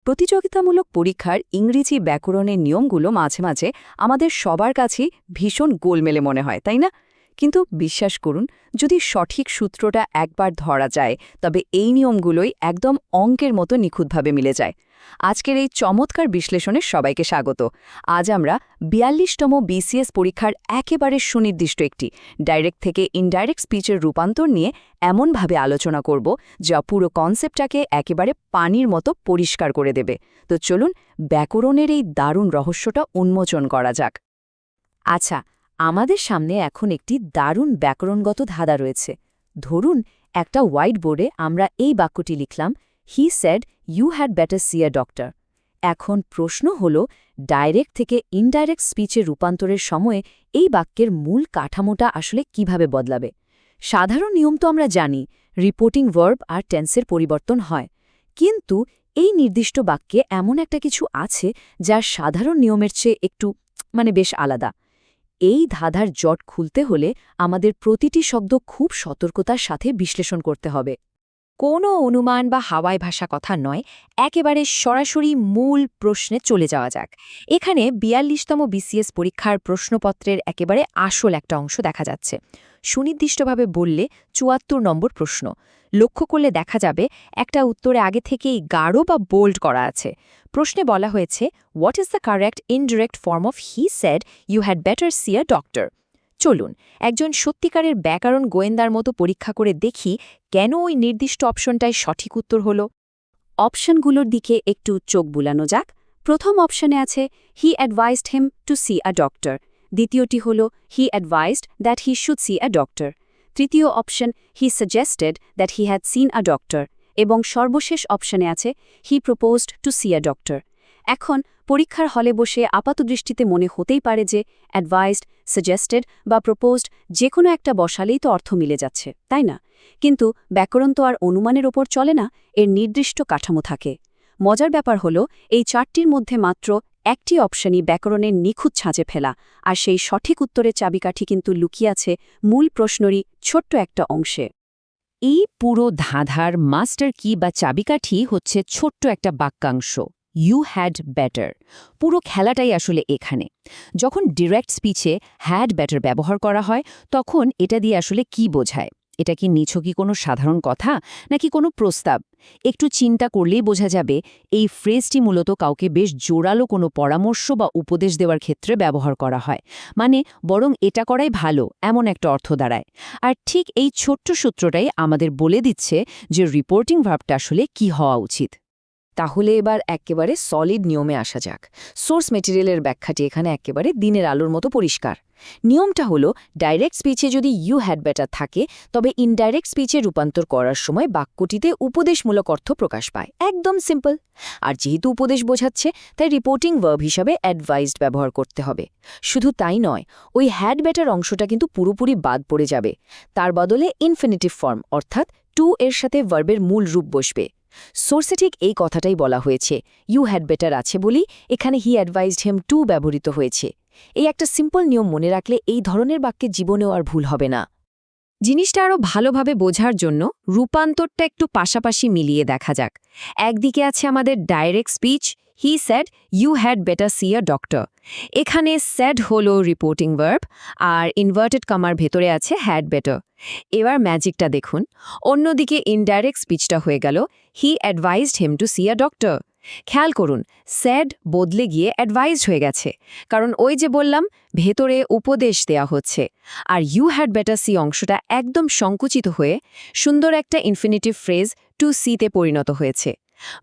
প্রতিযোগিতামূলক পরীক্ষার ইংরেজি ব্যাকরণের নিয়মগুলো মাঝে মাঝে আমাদের সবার কাছেই ভীষণ গোলমেলে মনে হয়, তাই না? কিন্তু বিশ্বাস করুন, যদি সঠিক সূত্রটা একবার ধরা যায়, তবে এই নিয়মগুলোই একদম অঙ্কের মতো নিখুঁতভাবে মিলে যায়। আজকের এই চমৎকার বিশ্লেষণে সবাইকে স্বাগত। আজ আমরা ৪২তম বিসিএস পরীক্ষার একেবারে সুনির্দিষ্ট একটি ডাইরেক্ট থেকে ইনডাইরেক্ট স্পিচের রূপান্তর নিয়ে এমনভাবে আলোচনা করব যা পুরো কনসেপ্টটাকে একেবারে পানির মতো পরিষ্কার করে দেবে। তো চলুন ব্যাকরণের এই দারুণ রহস্যটা উন্মোচন করা যাক। আচ্ছা, আমাদের সামনে এখন একটি দারুণ ব্যাকরণগত ধাঁধা রয়েছে। ধরুন, একটা হোয়াইট বোর্ডে আমরা এই বাক্যটি লিখলাম, he said you had better see a doctor. এখন প্রশ্ন হল, ডাইরেক্ট থেকে ইনডাইরেক্ট স্পিচে রূপান্তরের সময়ে এই বাক্যের মূল কাঠামোটা আসলে কিভাবে বদলাবে। সাধারণ নিয়ম তো আমরা জানি, রিপোর্টিং ভার্ব আর টেন্সের পরিবর্তন হয়। কিন্তু এই নির্দিষ্ট বাক্যে এমন একটা কিছু আছে যা সাধারণ নিয়মের চেয়ে একটু বেশ আলাদা। এই ধাঁধার জট খুলতে হলে আমাদের প্রতিটি শব্দ খুব সতর্কতার সাথে বিশ্লেষণ করতে হবে। কোনো অনুমান বা হাওয়ায় ভাষা কথা নয়, একেবারে সরাসরি মূল প্রশ্নে চলে যাওয়া যাক। এখানে ৪২তম বিসিএস পরীক্ষার প্রশ্নপত্রের একেবারে আসল একটা অংশ দেখা যাচ্ছে। সুনির্দিষ্টভাবে বললে ৭৪ নম্বর প্রশ্ন। লক্ষ্য করলে দেখা যাবে একটা উত্তরে আগে থেকেই গাঢ় বা বোল্ড করা আছে। প্রশ্নে বলা হয়েছে, what is the correct indirect form of he said you had better see a doctor. চলুন একজন সত্যিকারের ব্যাকরণ গোয়েন্দার মতো পরীক্ষা করে দেখি কেন ওই নির্দিষ্ট অপশনটাই সঠিক উত্তর হল। অপশনগুলোর দিকে একটু চোখ বুলানো যাক। প্রথম অপশনে আছে, he advised him to see a doctor. দ্বিতীয়টি হল, he advised that he should see a doctor. তৃতীয় option, he suggested that he had seen a doctor. এবং সর্বশেষ অপশনে আছে, he proposed to see a doctor. এখন পরীক্ষার হলে বসে আপাতদৃষ্টিতে মনে হতেই পারে যে অ্যাডভাইসড, সাজেস্টেড বা প্রপোজড যে কোনো একটা বসালেই তো অর্থ মিলে যাচ্ছে, তাই না? কিন্তু ব্যাকরণ তো আর অনুমানের ওপর চলে না, এর নির্দিষ্ট কাঠামো থাকে। মজার ব্যাপার হলো, এই চারটির মধ্যে মাত্র একটি অপশনই ব্যাকরণের নিখুঁত ছাঁচে ফেলা, আর সেই সঠিক উত্তরের চাবিকাঠি কিন্তু লুকিয়ে আছে মূল প্রশ্নেরই ছোট্ট একটা অংশে। এই পুরো ধাঁধার মাস্টার কি বা চাবিকাঠি হচ্ছে ছোট্ট একটা বাক্যাংশ, ইউ হ্যাড বেটার। পুরো খেলাটাই আসলে এখানে। যখন ডিরেক্ট স্পিচে হ্যাড বেটার ব্যবহার করা হয়, তখন এটা দিয়ে আসলে কি বোঝায়? এটা কি নিছকই কোনো সাধারণ কথা, নাকি কোনো প্রস্তাব? একটু চিন্তা করলেই বোঝা যাবে এই ফ্রেজটি মূলত কাউকে বেশ জোরালো কোনো পরামর্শ বা উপদেশ দেওয়ার ক্ষেত্রে ব্যবহার করা হয়। বরং এটা করাই ভালো, এমন একটা অর্থ দাঁড়ায়। আর ঠিক এই ছোট্ট সূত্রটাই আমাদের বলে দিচ্ছে যে রিপোর্টিং ভার্বটা আসলে কি হওয়া উচিত। তাহলে এবার একেবারে সলিড নিয়মে আসা যাক। সোর্স মেটেরিয়ালের ব্যাখ্যাটি এখানে একেবারে দিনের আলোর মতো পরিষ্কার। নিয়মটা হলো, ডাইরেক্ট স্পিচে যদি ইউ হ্যাড বেটার থাকে, তবে ইনডাইরেক্ট স্পিচে রূপান্তর করার সময় বাক্যটিতে উপদেশমূলক অর্থ প্রকাশ পায়। একদম সিম্পল। আর যেহেতু উপদেশ বোঝাচ্ছে, তাই রিপোর্টিং ভার্ব হিসাবে অ্যাডভাইসড ব্যবহার করতে হবে। শুধু তাই নয়, ওই হ্যাড বেটার অংশটা কিন্তু পুরোপুরি বাদ পড়ে যাবে। তার বদলে ইনফিনিটিভ ফর্ম অর্থাৎ টু এর সাথে ভার্বের মূল রূপ বসবে। সোর্সে ঠিক এই কথাটাই বলা হয়েছে, ইউ হ্যাড বেটার আছে বলি এখানে হি অ্যাডভাইসড হিম টু ব্যবহৃত হয়েছে। এই একটা সিম্পল নিয়ম মনে রাখলে এই ধরনের বাক্যে জীবনেও আর ভুল হবে না। জিনিসটা আরও ভালোভাবে বোঝার জন্য রূপান্তরটা একটু পাশাপাশি মিলিয়ে দেখা যাক। একদিকে আছে আমাদের direct speech, he said you had better see a doctor. এখানে সেড হলো রিপোর্টিং ভার্ব, আর ইনভার্টেড কমার ভেতরে আছে হ্যাড বেটার। এবার ম্যাজিকটা দেখুন, অন্যদিকে ইনডাইরেক্ট স্পিচটা হয়ে গেল, হি advised him to see a doctor. খেয়াল করুন, স্যাড বদলে গিয়ে অ্যাডভাইসড হয়ে গেছে, কারণ ওই যে বললাম ভেতরে উপদেশ দেয়া হচ্ছে। আর ইউ হ্যাড বেটার সি অংশটা একদম সংকুচিত হয়ে সুন্দর একটা ইনফিনিটিভ ফ্রেজ টু সিতে পরিণত হয়েছে।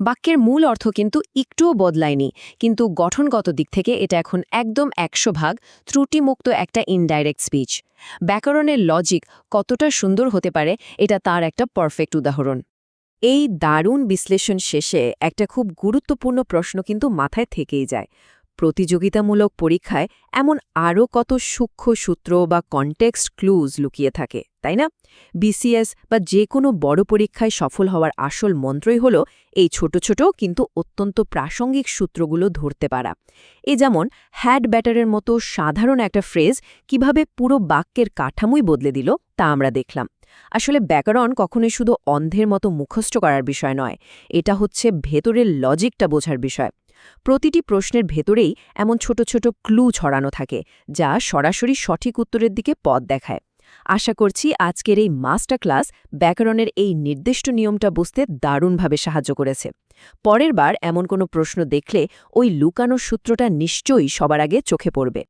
বাক্যের মূল অর্থ কিন্তু একটুও বদলায়নি, কিন্তু গঠনগত দিক থেকে এটা এখন একদম ১০০% ত্রুটিমুক্ত একটা ইনডাইরেক্ট স্পিচ। ব্যাকরণের লজিক কতটা সুন্দর হতে পারে, এটা তার একটা পারফেক্ট উদাহরণ। এই দারুণ বিশ্লেষণ শেষে একটা খুব গুরুত্বপূর্ণ প্রশ্ন কিন্তু মাথায় থেকেই যায়। প্রতিযোগিতামূলক পরীক্ষায় এমন আরও কত সূক্ষ্ম সূত্র বা কনটেক্সট ক্লুজ লুকিয়ে থাকে, তাই না? বিসিএস বা যে কোনো বড় পরীক্ষায় সফল হওয়ার আসল মন্ত্রই হল এই ছোট ছোট কিন্তু অত্যন্ত প্রাসঙ্গিক সূত্রগুলো ধরতে পারা। যেমন হ্যাড ব্যাটারের মতো সাধারণ একটা ফ্রেজ কিভাবে পুরো বাক্যের কাঠামোই বদলে দিল তা আমরা দেখলাম। আসলে ব্যাকরণ কখনোই শুধু অন্ধের মতো মুখস্থ করার বিষয় নয়, এটা হচ্ছে ভেতরের লজিকটা বোঝার বিষয়। প্রতিটি প্রশ্নের ভেতরেই এমন ছোট ছোট ক্লু ছড়ানো থাকে, যা সরাসরি সঠিক উত্তরের দিকে পথ দেখায়। আশা করছি আজকের এই মাস্টার ক্লাস ব্যাকরণের এই নির্দিষ্ট নিয়মটা বুঝতে দারুণভাবে সাহায্য করেছে। পরের বার এমন কোনো প্রশ্ন দেখলে ওই লুকানো সূত্রটা নিশ্চয়ই সবার আগে চোখে পড়বে।